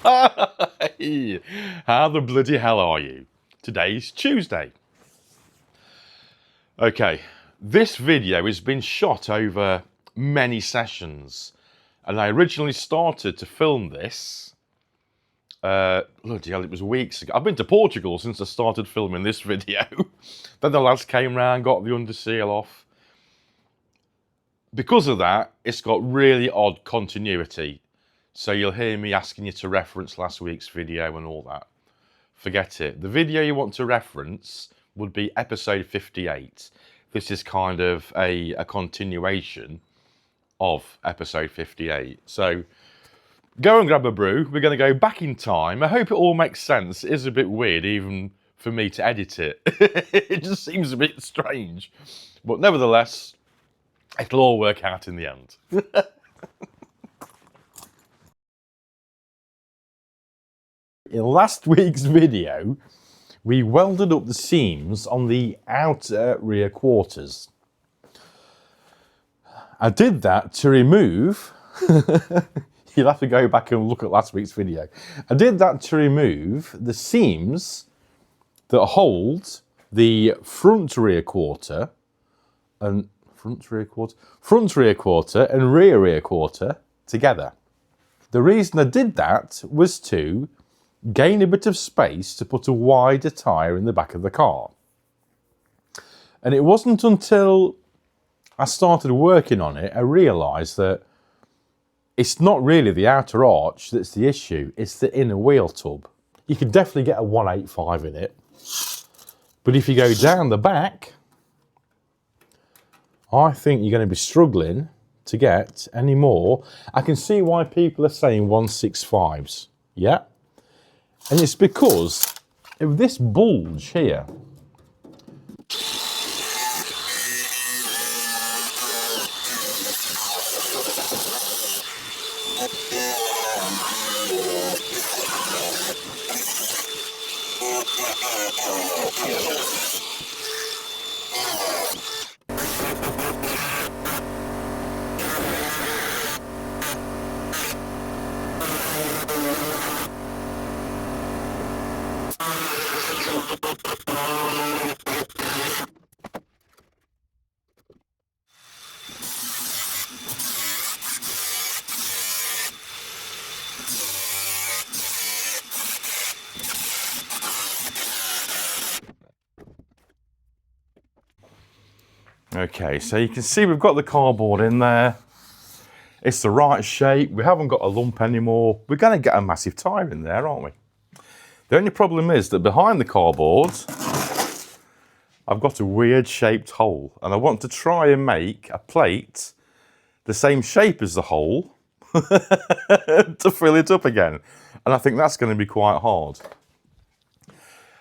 Hi! How the bloody hell are you? Today's Tuesday. Okay, this video has been shot over many sessions, and I originally started to film this, bloody hell, it was weeks ago. I've been to Portugal since I started filming this video. Then the lads came round, got the underseal off. Because of that, it's got really odd continuity. So you'll hear me asking you to reference last week's video and all that. Forget it. The video you want to reference would be episode 58. This is kind of a continuation of episode 58. So go and grab a brew. We're going to go back in time. I hope it all makes sense. It is a bit weird even for me to edit it. It just seems a bit strange. But nevertheless, it'll all work out in the end. In last week's video, we welded up the seams on the outer rear quarters. I did that to remove, you'll have to go back and look at last week's video. I did that to remove the seams that hold the front rear quarter and rear quarter and rear quarter together. The reason I did that was to gain a bit of space to put a wider tyre in the back of the car. And it wasn't until I started working on it I realised that it's not really the outer arch that's the issue, it's the inner wheel tub. You could definitely get a 185 in it, but if you go down the back, I think you're going to be struggling to get any more. I can see why people are saying 165s, yeah? And it's because of this bulge here. Okay, so you can see we've got the cardboard in there. It's the right shape. We haven't got a lump anymore. We're going to get a massive tyre in there, aren't we? The only problem is that behind the cardboard, I've got a weird shaped hole, and I want to try and make a plate the same shape as the hole to fill it up again. And I think that's going to be quite hard.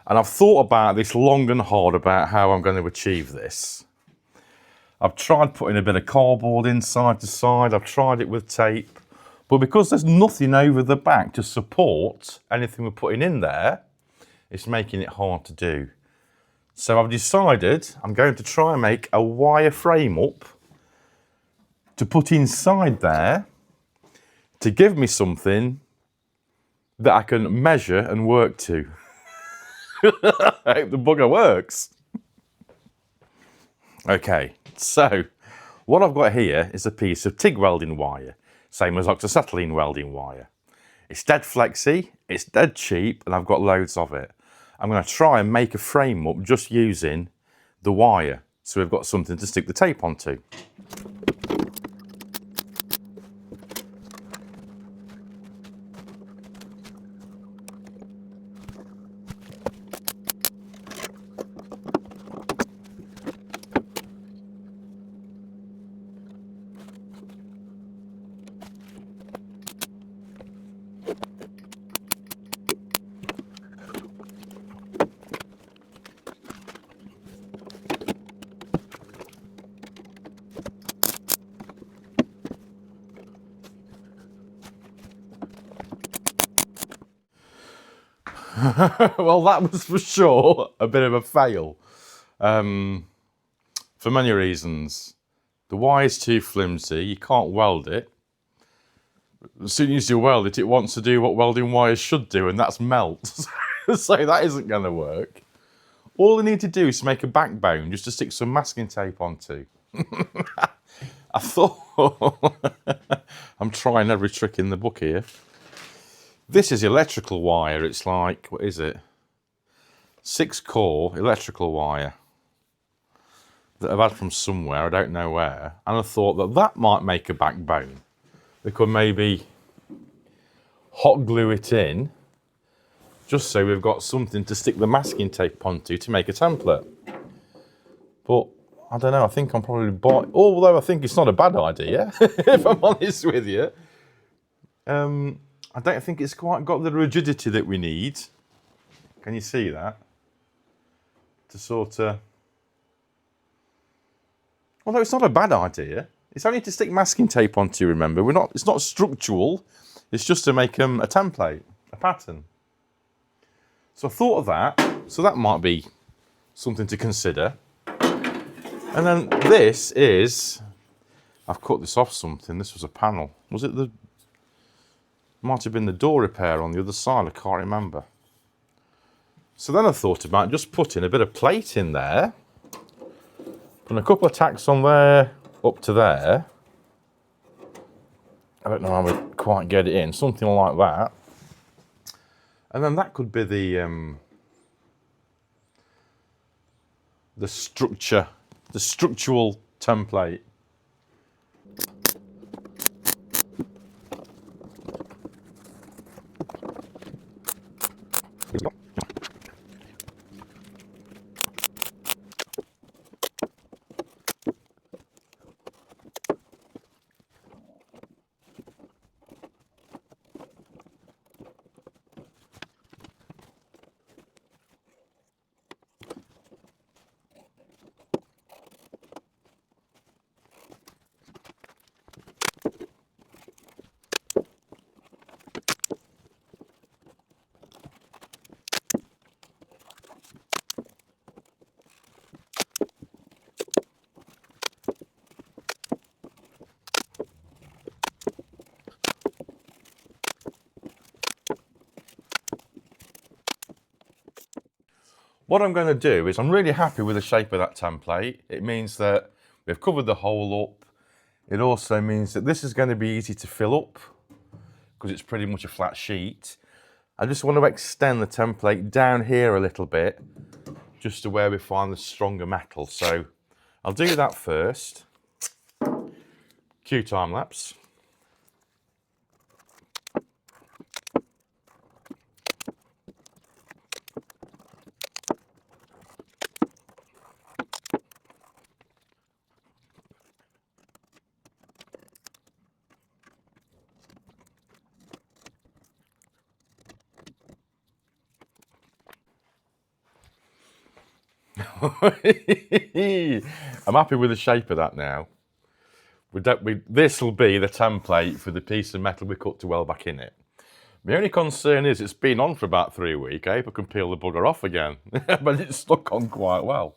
And I've thought about this long and hard about how I'm going to achieve this. I've tried putting a bit of cardboard in side to side. I've tried it with tape. But because there's nothing over the back to support anything we're putting in there, it's making it hard to do. So I've decided I'm going to try and make a wire frame up to put inside there to give me something that I can measure and work to. I hope the bugger works. Okay, so what I've got here is a piece of TIG welding wire, same as oxyacetylene welding wire. It's dead flexy, it's dead cheap, and I've got loads of it. I'm going to try and make a frame up just using the wire, so we've got something to stick the tape onto. Well, that was for sure a bit of a fail. For many reasons. The wire's too flimsy, you can't weld it. as soon as you weld it, it wants to do what welding wires should do, and that's melt. So that isn't going to work. All I need to do is make a backbone just to stick some masking tape onto. I thought, I'm trying every trick in the book here. This is electrical wire. It's like, what is it? 6-core electrical wire that I've had from somewhere, I don't know where. And I thought that that might make a backbone. We could maybe hot glue it in, just so we've got something to stick the masking tape onto to make a template. But I don't know, I think I'm probably although I think it's not a bad idea, if I'm honest with you. I don't think it's quite got the rigidity that we need. Can you see that? To sort of... Although it's not a bad idea. It's only to stick masking tape onto, remember. It's not structural. It's just to make a template, a pattern. So I thought of that. So that might be something to consider. And then this is... I've cut this off something. This was a panel. Was it the... Might have been the door repair on the other side. I can't remember. So then I thought about just putting a bit of plate in there. Putting a couple of tacks on there, up to there. I don't know how we quite get it in. Something like that. And then that could be the structure, the structural template. What I'm going to do is I'm really happy with the shape of that template. It means that we've covered the hole up. It also means that this is going to be easy to fill up because it's pretty much a flat sheet. I just want to extend the template down here a little bit just to where we find the stronger metal. So I'll do that first. Cue time lapse. I'm happy with the shape of that now. This will be the template for the piece of metal we cut to weld back in it. The only concern is it's been on for about 3 weeks. I hope I can peel the bugger off again, but it's stuck on quite well.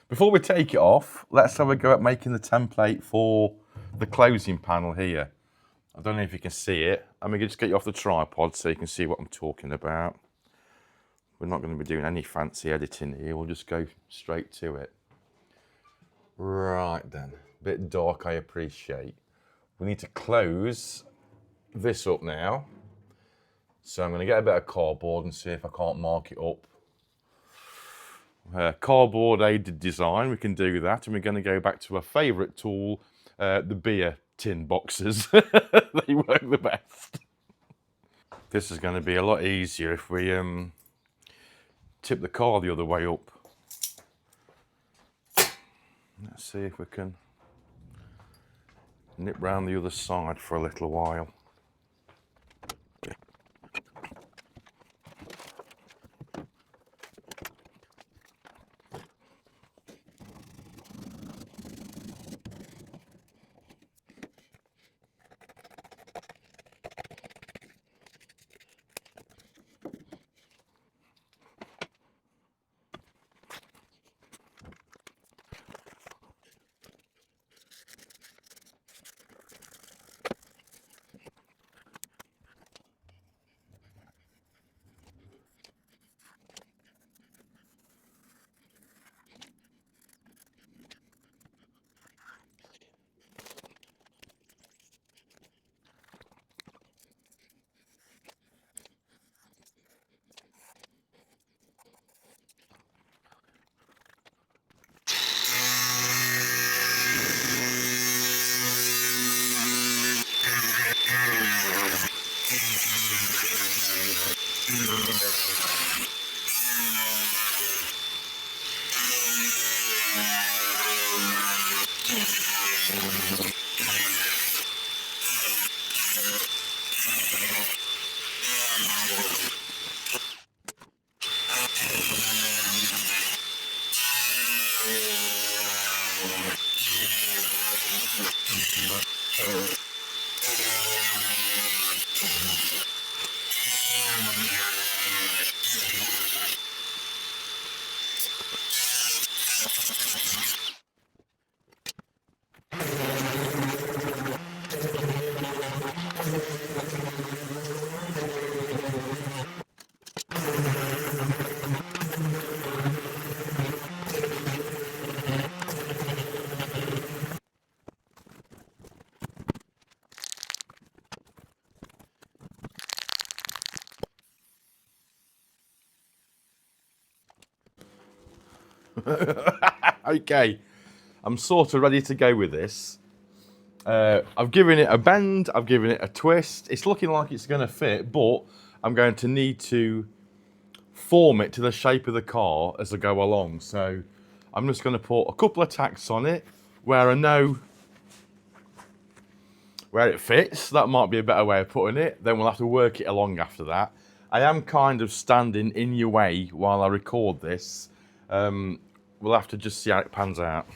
Before we take it off, let's have a go at making the template for the closing panel here. I don't know if you can see it. I'm going to just get you off the tripod so you can see what I'm talking about. We're not going to be doing any fancy editing here. We'll just go straight to it. Right then. A bit dark, I appreciate. We need to close this up now. So I'm going to get a bit of cardboard and see if I can't mark it up. Cardboard aided design, we can do that. And we're going to go back to our favourite tool, the beer tin boxes. They work the best. This is going to be a lot easier if we tip the car the other way up. Let's see if we can nip round the other side for a little while. Okay, I'm sort of ready to go with this. I've given it a bend, I've given it a twist. It's looking like it's going to fit, but I'm going to need to form it to the shape of the car as I go along. So I'm just going to put a couple of tacks on it where I know where it fits. That might be a better way of putting it. Then we'll have to work it along after that. I am kind of standing in your way while I record this. We'll have to just see how it pans out.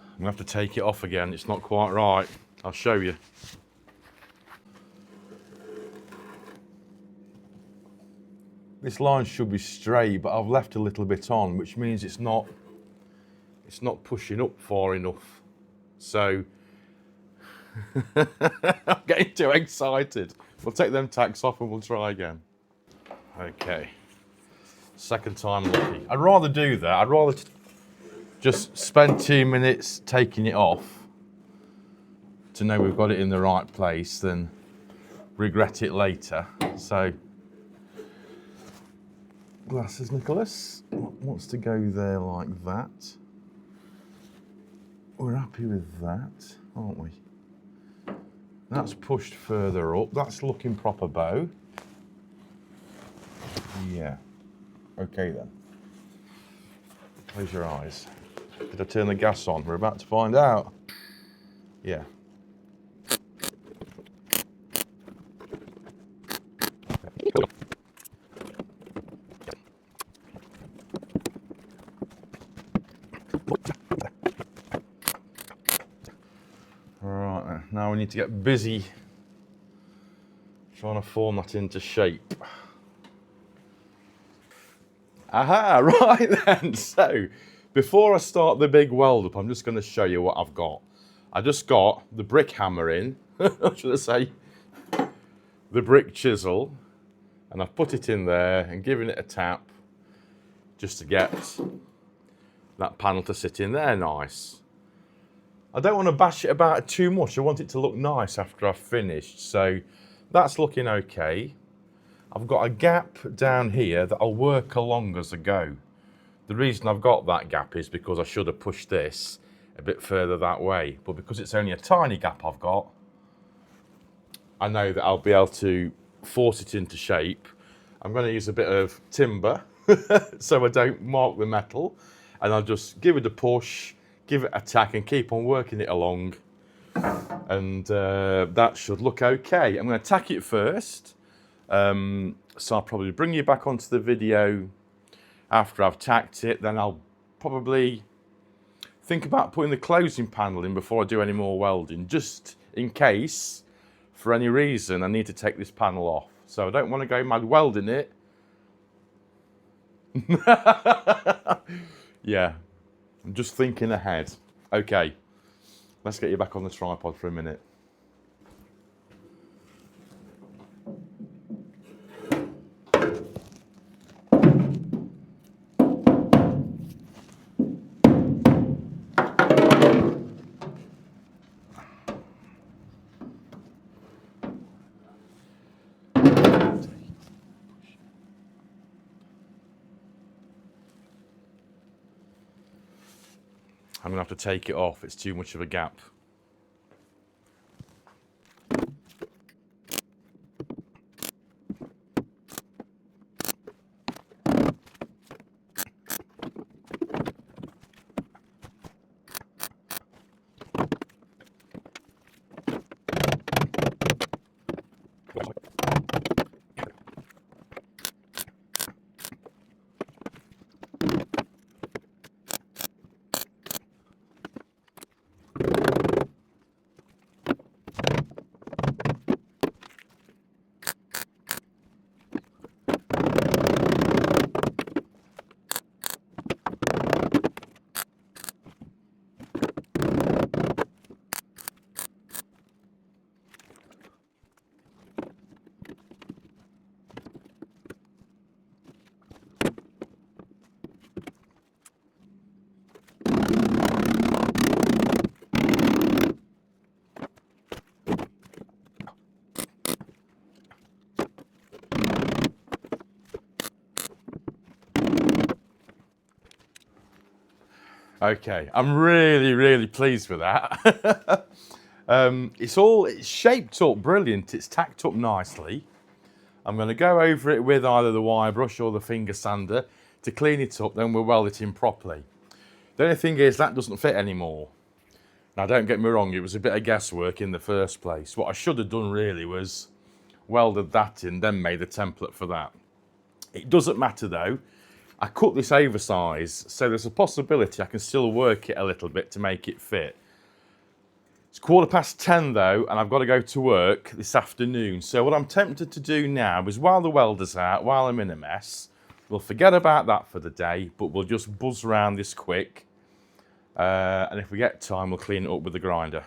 I'm going to have to take it off again. It's not quite right. I'll show you. This line should be straight, but I've left a little bit on, which means it's not pushing up far enough. So I'm getting too excited. We'll take them tacks off and we'll try again. Okay. Second time lucky. I'd rather do that. I'd rather just spend 2 minutes taking it off to know we've got it in the right place than regret it later. So, glasses, Nicholas. Wants to go there like that. We're happy with that, aren't we? That's pushed further up. That's looking proper bow. Yeah. Okay then. Close your eyes. Did I turn the gas on? We're about to find out. Yeah. Right, now we need to get busy trying to form that into shape. Aha, right then. So, before I start the big weld up, I'm just going to show you what I've got. I just got the brick hammer in, should I say, the brick chisel, and I've put it in there and given it a tap just to get that panel to sit in there nice. I don't want to bash it about too much. I want it to look nice after I've finished. So that's looking okay. I've got a gap down here that I'll work along as I go. The reason I've got that gap is because I should have pushed this a bit further that way. But because it's only a tiny gap I've got, I know that I'll be able to force it into shape. I'm going to use a bit of timber so I don't mark the metal. And I'll just give it a push, give it a tack and keep on working it along. And that should look okay. I'm going to tack it first. So I'll probably bring you back onto the video after I've tacked it. Then I'll probably think about putting the closing panel in before I do any more welding, just in case, for any reason, I need to take this panel off. So I don't want to go mad welding it. Yeah, I'm just thinking ahead. Okay, let's get you back on the tripod for a minute. I'm gonna have to take it off. It's too much of a gap. Okay, I'm really pleased with that. It's shaped up brilliant. It's tacked up nicely. I'm going to go over it with either the wire brush or the finger sander to clean it up, then we'll weld it in properly. The only thing is that doesn't fit anymore. Now don't get me wrong, it was a bit of guesswork in the first place. What I should have done really was welded that in, then made a template for that. It doesn't matter though. I cut this oversize, so there's a possibility I can still work it a little bit to make it fit. It's 10:15 though, and I've got to go to work this afternoon. So what I'm tempted to do now is, while the welder's out, while I'm in a mess, we'll forget about that for the day, but we'll just buzz around this quick. And if we get time, we'll clean it up with the grinder.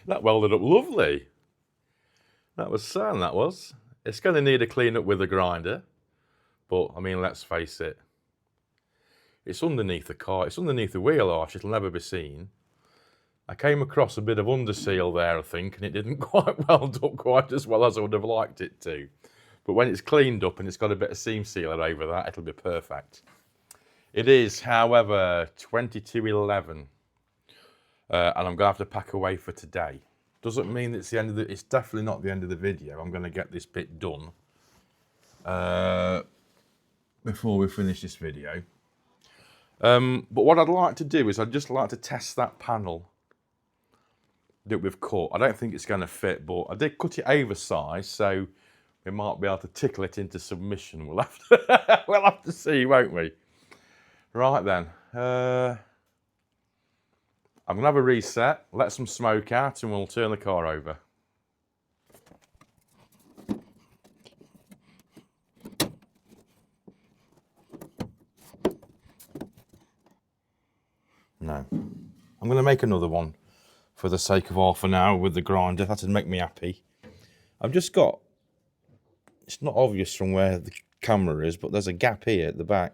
That welded up lovely. That was sound, that was. It's going to need a clean up with a grinder, but I mean, let's face it. It's underneath the car, it's underneath the wheel arch, it'll never be seen. I came across a bit of underseal there, I think, and it didn't quite weld up quite as well as I would have liked it to. But when it's cleaned up and it's got a bit of seam sealer over that, it'll be perfect. It is, however, 22:11. And I'm going to have to pack away for today. Doesn't mean it's the end of the, it's definitely not the end of the video. I'm going to get this bit done before we finish this video. But what I'd like to do is I'd just like to test that panel that we've cut. I don't think it's going to fit, but I did cut it oversized, so we might be able to tickle it into submission. We'll have to, we'll have to see, won't we? Right then. I'm going to have a reset, let some smoke out, and we'll turn the car over. No. I'm going to make another one for the sake of half an hour with the grinder. That'd make me happy. I've just got It's not obvious from where the camera is, but there's a gap here at the back.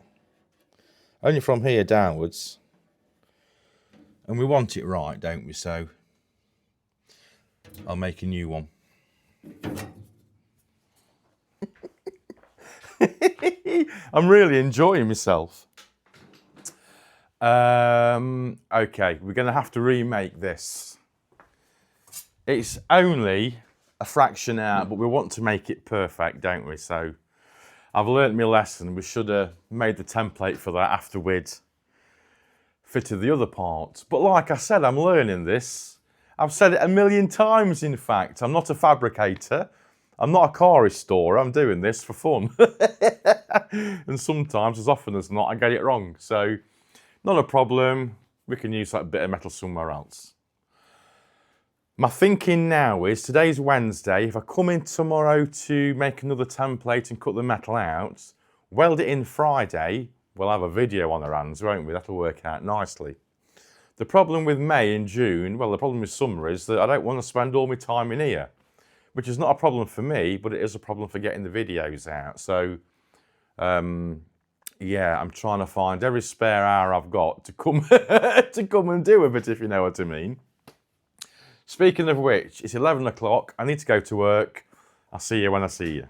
Only from here downwards. And we want it right, don't we? So I'll make a new one. I'm really enjoying myself. Okay, we're going to have to remake this. It's only a fraction out, but we want to make it perfect, don't we? So I've learnt my lesson. We should have made the template for that after we'd fitted the other parts. But like I said, I'm learning this. I've said it a million times, in fact. I'm not a fabricator. I'm not a car restorer. I'm doing this for fun. And sometimes, as often as not, I get it wrong. So not a problem. We can use that bit of metal somewhere else. My thinking now is, today's Wednesday, if I come in tomorrow to make another template and cut the metal out, weld it in Friday, we'll have a video on our hands, won't we? That'll work out nicely. The problem with May and June, well, the problem with summer is that I don't want to spend all my time in here, which is not a problem for me, but it is a problem for getting the videos out. So, yeah, I'm trying to find every spare hour I've got to come, to come and do with it, if you know what I mean. Speaking of which, it's 11 o'clock. I need to go to work. I'll see you when I see you.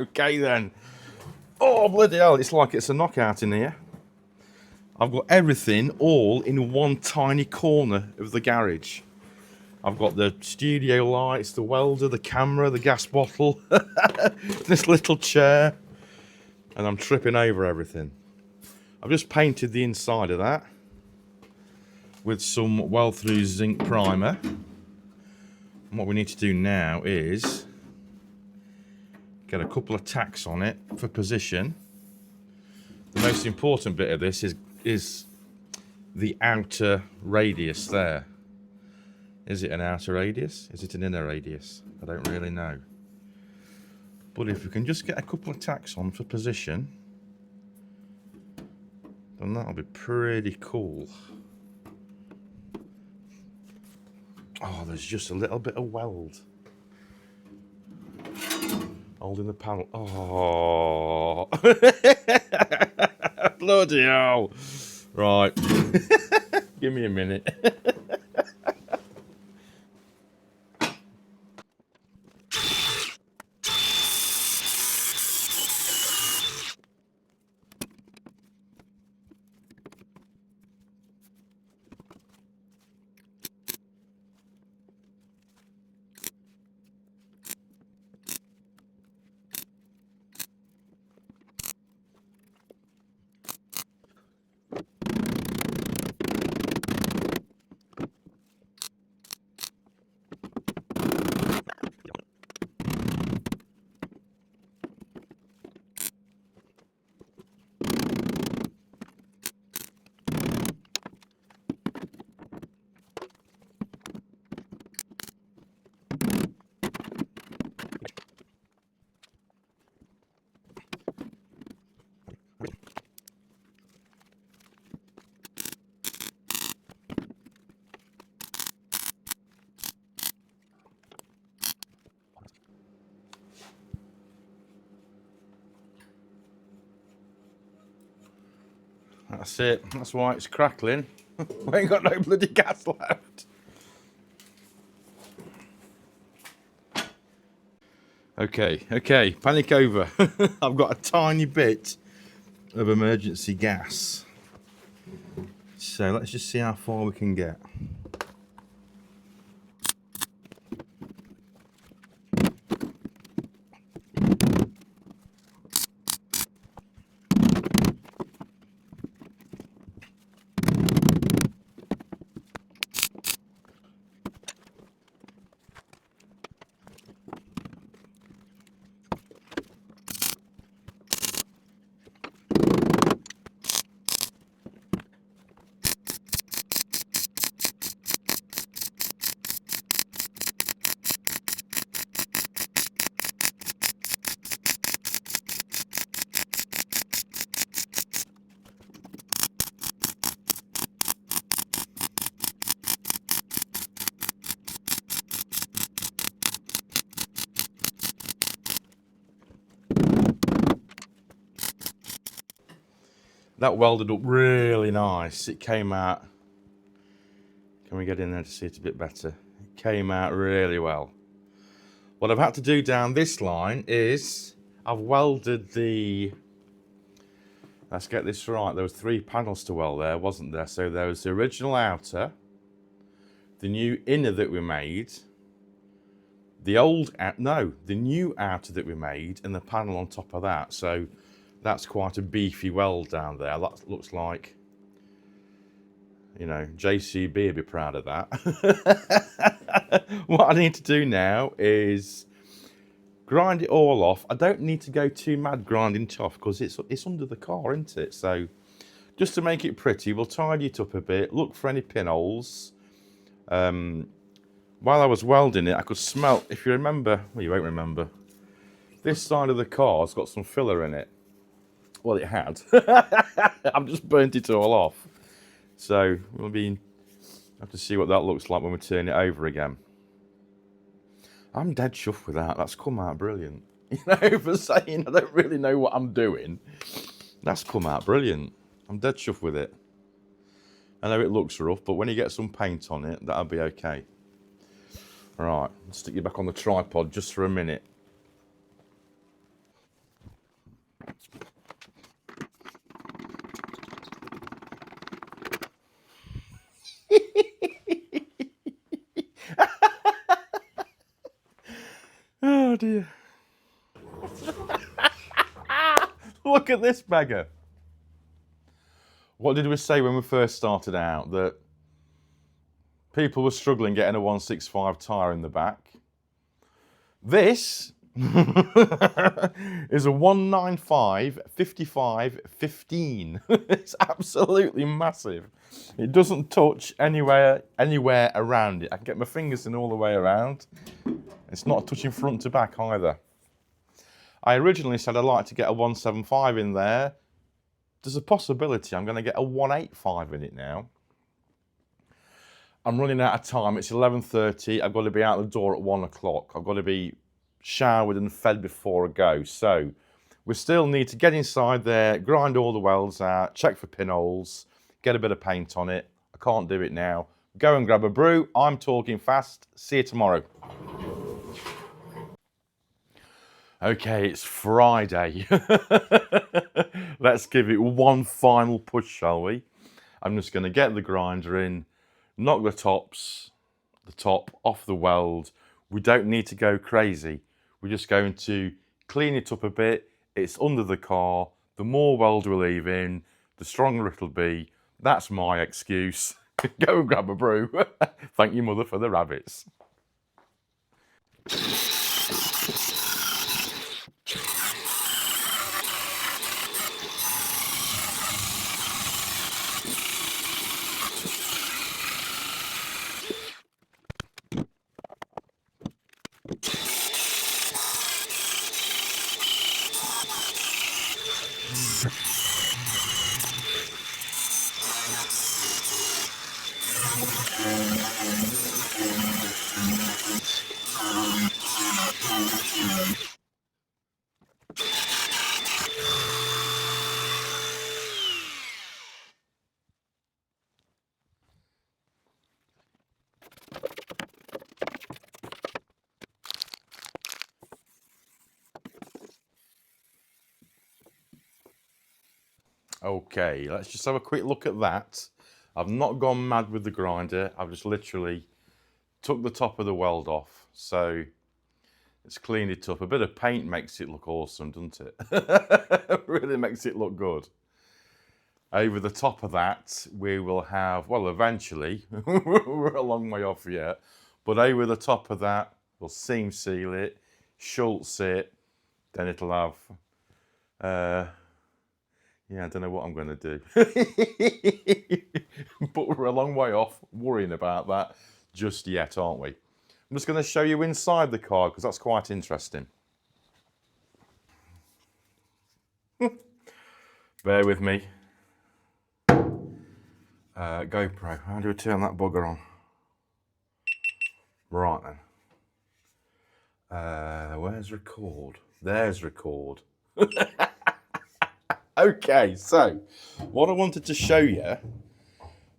Okay then. Oh, bloody hell, it's like it's a knockout in here. I've got everything all in one tiny corner of the garage. I've got the studio lights, the welder, the camera, the gas bottle, this little chair, and I'm tripping over everything. I've just painted the inside of that with some well-through zinc primer. And what we need to do now is get a couple of tacks on it for position. The most important bit of this is the outer radius there. Is it an outer radius? Is it an inner radius? I don't really know. But if we can just get a couple of tacks on for position, then that'll be pretty cool. Oh, there's just a little bit of weld holding the panel. Oh, bloody hell. Right, give me a minute. That's it. That's why it's crackling. We ain't got no bloody gas left. Okay, panic over. I've got a tiny bit of emergency gas. So let's just see how far we can get. That welded up really nice. It came out. Can we get in there to see it a bit better? It came out really well. What I've had to do down this line is I've welded the, let's get this right, there was 3 panels to weld there, wasn't there? So there was the original outer, the new inner that we made, the new outer that we made, and the panel on top of that. So that's quite a beefy weld down there. That looks like, you know, JCB would be proud of that. What I need to do now is grind it all off. I don't need to go too mad grinding it off because it's under the car, isn't it? So just to make it pretty, we'll tidy it up a bit, look for any pinholes. While I was welding it, I could smell, if you remember, well, you won't remember, this side of the car's got some filler in it. Well, it had. I've just burnt it all off. So we'll have to see what that looks like when we turn it over again. I'm dead chuffed with that. That's come out brilliant. You know, for saying I don't really know what I'm doing, that's come out brilliant. I'm dead chuffed with it. I know it looks rough, but when you get some paint on it, that'll be okay. All right, I'll stick you back on the tripod just for a minute. Oh dear. Look at this beggar. What did we say when we first started out? That people were struggling getting a 165 tyre in the back. This is a 195 55 15. It's absolutely massive. It doesn't touch anywhere around it. I can get my fingers in all the way around. It's not touching front to back either. I originally said I'd like to get a 175 in there. There's a possibility I'm going to get a 185 in it now. I'm running out of time. It's 11:30. I've got to be out the door at 1 o'clock. I've got to be showered and fed before I go. So we still need to get inside there, grind all the welds out, check for pinholes, get a bit of paint on it. I can't do it now. Go and grab a brew. I'm talking fast. See you tomorrow. Okay, it's Friday. Let's give it one final push, shall we? I'm just going to get the grinder in, knock the top off the weld. We don't need to go crazy. We're just going to clean it up a bit. It's under the car. The more weld we leave in, the stronger it'll be. That's my excuse. Go and grab a brew. Thank your mother for the rabbits. Okay, let's just have a quick look at that. I've not gone mad with the grinder. I've just literally took the top of the weld off. So it's cleaned it up. A bit of paint makes it look awesome, doesn't it? Really makes it look good. Over the top of that, we will have, well, eventually, we're a long way off yet, but over the top of that, we'll seam seal it, Schultz it, then it'll have, yeah, I don't know what I'm going to do. But we're a long way off worrying about that just yet, aren't we? I'm just going to show you inside the car because that's quite interesting. Bear with me. GoPro, how do we turn that bugger on? Right then. Where's record? There's record. Okay, so what I wanted to show you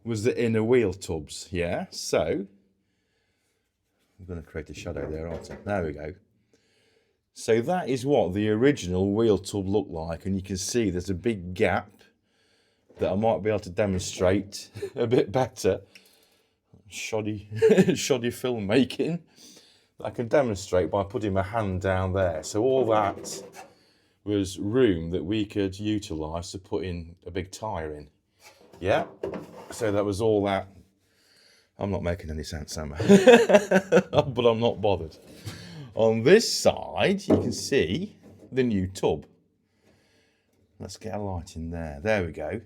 was the inner wheel tubs, yeah? So, I'm going to create a shadow there, aren't I? There we go. So that is what the original wheel tub looked like, and you can see there's a big gap that I might be able to demonstrate a bit better. Shoddy filmmaking. I can demonstrate by putting my hand down there. So all that was room that we could utilise to put in a big tyre in. Yeah, so that was all that. I'm not making any sense, am I? But I'm not bothered. On this side, you can see the new tub. Let's get a light in there. There we go.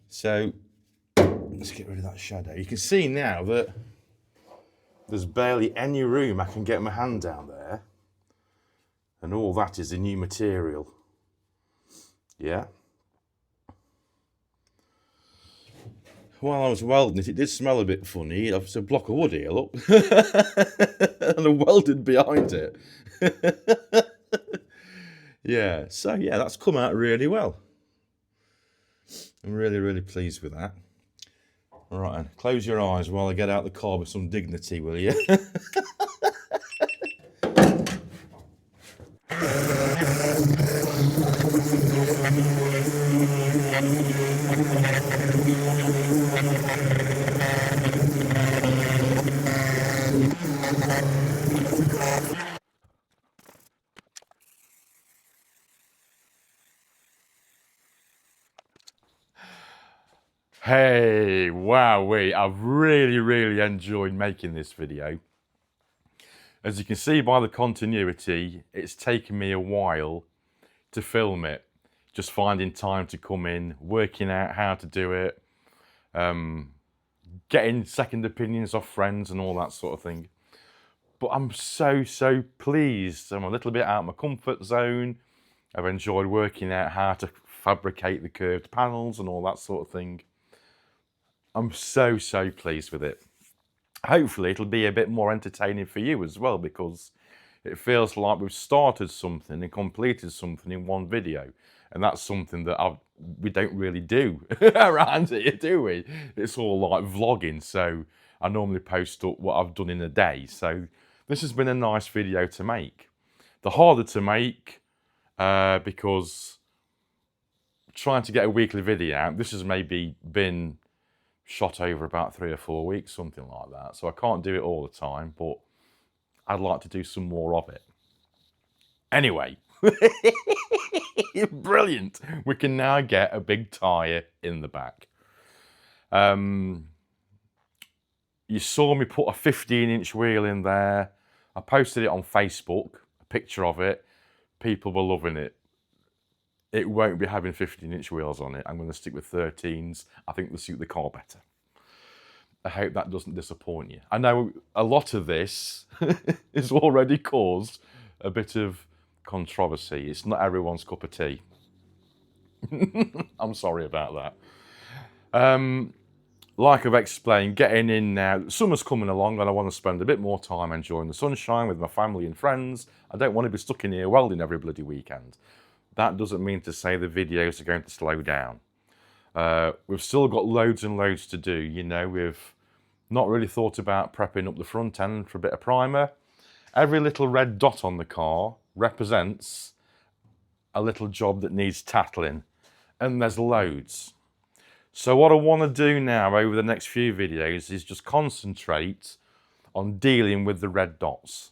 So let's get rid of that shadow. You can see now that there's barely any room I can get my hand down there. And all that is the new material. Yeah. While I was welding it, it did smell a bit funny. There's a block of wood here, look. And a welded behind it. Yeah, so yeah, that's come out really well. I'm really, really pleased with that. All right, then, close your eyes while I get out the car with some dignity, will you? Hey, wowee, I've really enjoyed making this video. As you can see by the continuity, it's taken me a while to film it. Just finding time to come in, working out how to do it, getting second opinions off friends and all that sort of thing. But I'm so pleased. I'm a little bit out of my comfort zone. I've enjoyed working out how to fabricate the curved panels and all that sort of thing. I'm so pleased with it. Hopefully it'll be a bit more entertaining for you as well, because it feels like we've started something and completed something in one video. And that's something that we don't really do around here, do we? It's all like vlogging, so I normally post up what I've done in a day. So this has been a nice video to make. The harder to make, because trying to get a weekly video out, this has maybe been shot over about 3 or 4 weeks, something like that. So I can't do it all the time, but I'd like to do some more of it. Anyway, brilliant. We can now get a big tyre in the back. You saw me put a 15-inch wheel in there. I posted it on Facebook, a picture of it. People were loving it. It won't be having 15-inch wheels on it. I'm going to stick with 13s. I think they'll suit the car better. I hope that doesn't disappoint you. I know a lot of this has already caused a bit of controversy. It's not everyone's cup of tea. I'm sorry about that. Like I've explained, getting in now, summer's coming along and I want to spend a bit more time enjoying the sunshine with my family and friends. I don't want to be stuck in here welding every bloody weekend. That doesn't mean to say the videos are going to slow down. We've still got loads and loads to do. You know, we've not really thought about prepping up the front end for a bit of primer. Every little red dot on the car represents a little job that needs tackling, and there's loads. So what I want to do now over the next few videos is just concentrate on dealing with the red dots.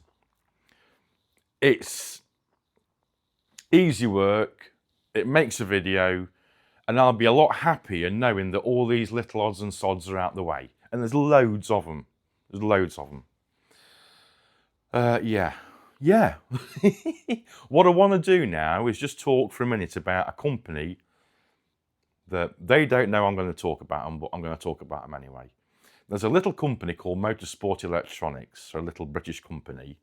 It's easy work, it makes a video, and I'll be a lot happier knowing that all these little odds and sods are out the way. And there's loads of them. There's loads of them. Yeah. What I want to do now is just talk for a minute about a company that they don't know I'm going to talk about them, but I'm going to talk about them anyway. There's a little company called Motorsport Electronics, a little British company,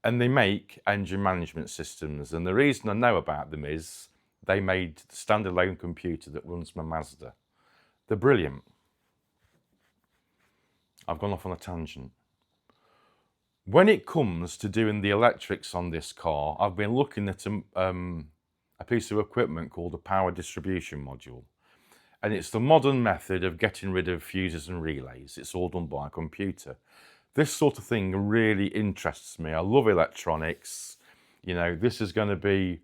and they make engine management systems. And the reason I know about them is they made the standalone computer that runs my Mazda. They're brilliant. I've gone off on a tangent. When it comes to doing the electrics on this car, I've been looking at a piece of equipment called a power distribution module. And it's the modern method of getting rid of fuses and relays. It's all done by a computer. This sort of thing really interests me. I love electronics. You know, this is going to be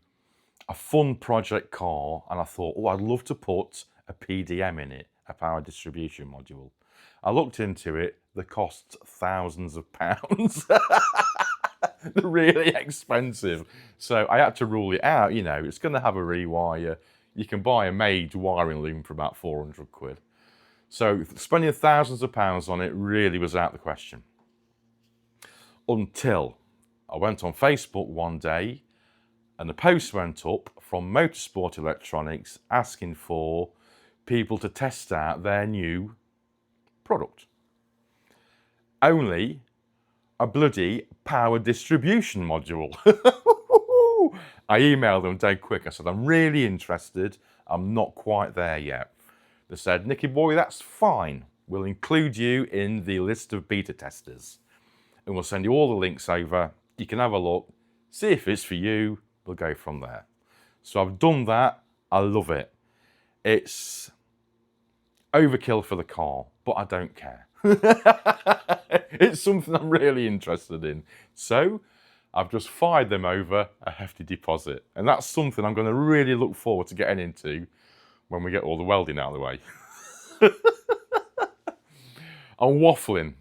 a fun project car. And I thought, oh, I'd love to put a PDM in it, a power distribution module. I looked into it. They cost thousands of pounds. They're really expensive. So I had to rule it out. You know, it's going to have a rewire. You can buy a made wiring loom for about 400 quid. So spending thousands of pounds on it really was out of the question. Until I went on Facebook one day and a post went up from Motorsport Electronics asking for people to test out their new product. Only a bloody power distribution module. I emailed them dead quick. I said, I'm really interested. I'm not quite there yet. They said, Nicky boy, that's fine. We'll include you in the list of beta testers. And we'll send you all the links over. You can have a look, see if it's for you. We'll go from there. So I've done that. I love it. It's overkill for the car, but I don't care. It's something I'm really interested in. So I've just fired them over a hefty deposit. And that's something I'm going to really look forward to getting into when we get all the welding out of the way. I'm waffling.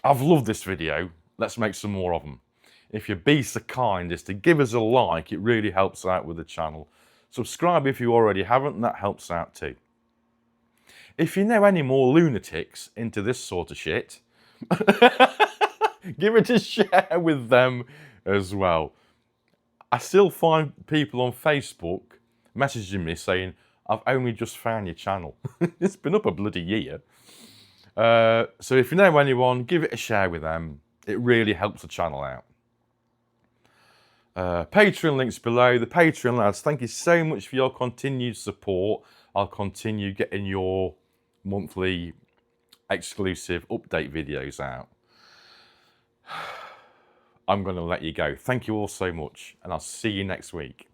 I've loved this video. Let's make some more of them. If you'd be so kind as to give us a like, it really helps out with the channel. Subscribe if you already haven't, and that helps out too. If you know any more lunatics into this sort of shit, give it a share with them as well. I still find people on Facebook messaging me saying, I've only just found your channel. It's been up a bloody year. So if you know anyone, give it a share with them. It really helps the channel out. Patreon links below. The Patreon lads, thank you so much for your continued support. I'll continue getting your monthly exclusive update videos out. I'm going to let you go. Thank you all so much, and I'll see you next week.